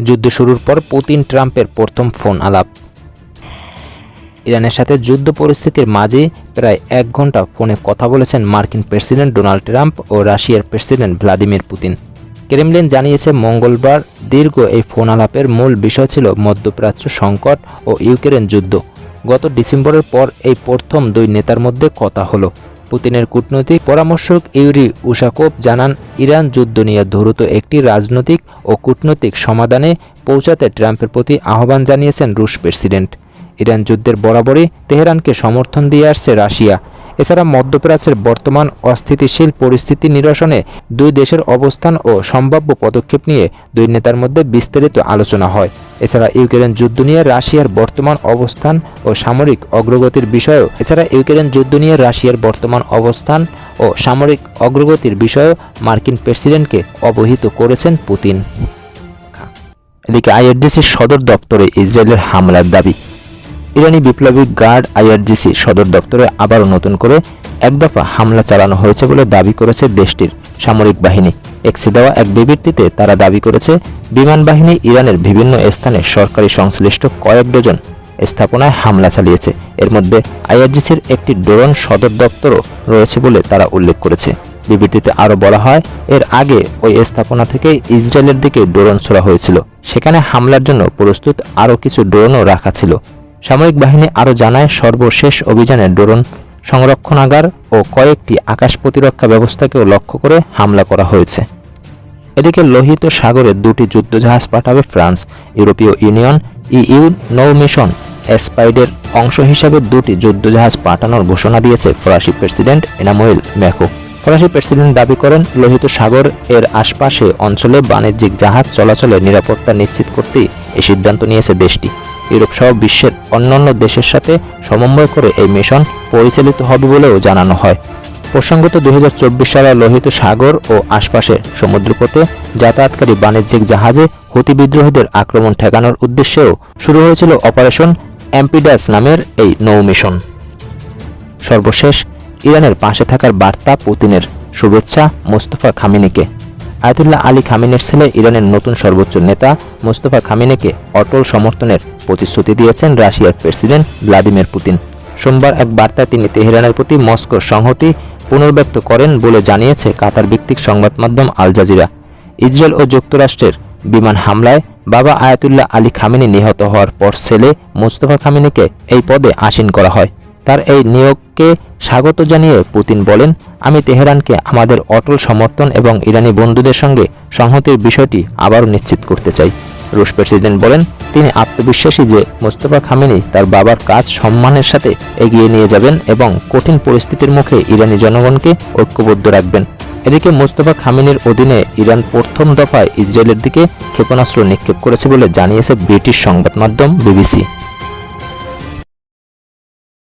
যুদ্ধ শুরুর পর পুতিন ট্রাম্পের প্রথম ফোন আলাপ। ইরানের সাথে যুদ্ধ পরিস্থিতির মাঝে প্রায় 1 ঘন্টা ফোনে কথা বলেছেন মার্কিন প্রেসিডেন্ট ডোনাল্ড ট্রাম্প ও রাশিয়ার প্রেসিডেন্ট ভ্লাদিমির পুতিন। ক্রেমলিন জানিয়েছে মঙ্গলবার দীর্ঘ এই ফোন আলাপের মূল বিষয় ছিল মধ্যপ্রাচ্য সংকট ও ইউক্রেন যুদ্ধ। গত ডিসেম্বরের পর এই প্রথম দুই নেতার মধ্যে কথা হলো। পুতিনের কূটনৈতিক পরামর্শক ইউরি উশাকোভ জানান, ইরান যুদ্ধ নিয়ে দ্রুত একটি রাজনৈতিক ও কূটনৈতিক সমাধানে পৌঁছাতে ট্রাম্পের প্রতি আহ্বান জানিয়েছেন রুশ প্রেসিডেন্ট। ইরান যুদ্ধের বরাবরই তেহরানকে সমর্থন দিয়ে আসছে রাশিয়া। এছাড়া মধ্যপ্রাচ্যের বর্তমান অস্থিতিশীল পরিস্থিতি নিরসনে দুই দেশের অবস্থান ও সম্ভাব্য পদক্ষেপ নিয়ে দুই নেতার মধ্যে বিস্তারিত আলোচনা হয়। এছাড়া ইউক্রেন যুদ্ধ নিয়ে রাশিয়ার বর্তমান অবস্থান ও সামরিক অগ্রগতির বিষয়েও মার্কিন প্রেসিডেন্টকে অবহিত করেছেন পুতিন। এদিকে আইআরজিসির সদর দপ্তরে ইসরায়েলের হামলার দাবি। ইরানি বিপ্লবী গার্ড আইআরজিসি সদর দপ্তরে আবারও নতুন করে একদফা হামলা চালানো হয়েছে বলে দাবি করেছে দেশটির সামরিক বাহিনী। এক্সে দেওয়া এক বিবৃতিতে তারা দাবি করেছে, বিমান বাহিনী ইরানের বিভিন্ন স্থানে সরকারি সংশ্লিষ্ট কয়েক ডজন স্থাপনায় হামলা চালিয়েছে। এর মধ্যে আইআরজিসির একটি ড্রোন সদর দপ্তরও রয়েছে বলে তারা উল্লেখ করেছে। বিবৃতিতে আরও বলা হয়, এর আগে ওই স্থাপনা থেকে ইসরায়েলের দিকে ড্রোন ছোড়া হয়েছিল। সেখানে হামলার জন্য প্রস্তুত আরও কিছু ড্রোনও রাখা ছিল। সামরিক বাহিনী আরও জানায়, সর্বশেষ অভিযানে ড্রোন সংরক্ষণাগার ও কয়েকটি আকাশ প্রতিরক্ষা ব্যবস্থাকেও লক্ষ্য করে হামলা করা হয়েছে। এদিকে লোহিত সাগরে 2টি যুদ্ধজাহাজ পাঠাবে ফ্রান্স। ইউরোপীয় ইউনিয়ন ইইউ নৌ মিশন এসপাইডের অংশ হিসেবে 2টি যুদ্ধজাহাজ পাঠানোর ঘোষণা দিয়েছে ফরাসি প্রেসিডেন্ট এমানুয়েল ম্যাক্রো। ফরাসি প্রেসিডেন্ট দাবি করেন, লোহিত সাগর এর আশপাশে অঞ্চলে বাণিজ্যিক জাহাজ চলাচলের নিরাপত্তা নিশ্চিত করতেই এই সিদ্ধান্ত নিয়েছে দেশটি। ইউরোপ সহ বিশ্বের অন্যান্য দেশের সাথে সমন্বয় করে এই মিশন পরিচালিত হবে বলেও জানানো হয়। প্রসঙ্গত 2024 সালে লোহিত সাগর ও আশপাশের সমুদ্রপথে যাতায়াতকারী বাণিজ্যিক জাহাজে হুতি বিদ্রোহীদের আক্রমণ ঠেকানোর উদ্দেশ্যেও শুরু হয়েছিল অপারেশন অ্যাম্পিডাস নামের এই নৌ মিশন। সর্বশেষ ইরানের পাশে থাকার বার্তা পুতিনের, শুভেচ্ছা মোস্তফা খামেনিকে। আয়াতুল্লাহ আলী খামেনির ছেলে ইরানের নতুন সর্বোচ্চ নেতা মোস্তফা খামেনিকে অটল সমর্থনের প্রতিশ্রুতি দিয়েছেন রাশিয়ার প্রেসিডেন্ট ভ্লাদিমির পুতিন। সোমবার এক বার্তায় তিনি তেহরানের প্রতি মস্কোর সংহতি পুনর্ব্যক্ত করেন বলে জানিয়েছে কাতার ভিত্তিক সংবাদ মাধ্যম আল জাজিরা। ইসরায়েল ও যুক্তরাষ্ট্রের বিমান হামলায় বাবা আয়াতুল্লাহ আলী খামেনি নিহত হওয়ার পর ছেলে মোস্তফা খামেনিকে এই পদে আসীন করা হয়। তার এই নিয়োগকে স্বাগত জানিয়ে পুতিন বলেন, আমি তেহরানকে আমাদের অটল সমর্থন এবং ইরানি বন্ধুদের সঙ্গে সংহতির বিষয়টি আবারও নিশ্চিত করতে চাই। রুশ প্রেসিডেন্ট বলেন, তিনি আত্মবিশ্বাসী যে মোস্তফা খামেনি তার বাবার কাজ সম্মানের সাথে এগিয়ে নিয়ে যাবেন এবং কঠিন পরিস্থিতির মুখে ইরানি জনগণকে ঐক্যবদ্ধ রাখবেন। এদিকে মোস্তফা খামেনির অধীনে ইরান প্রথম দফায় ইসরায়েলের দিকে ক্ষেপণাস্ত্র নিক্ষেপ করেছে বলে জানিয়েছে ব্রিটিশ সংবাদ মাধ্যম বিবিসি।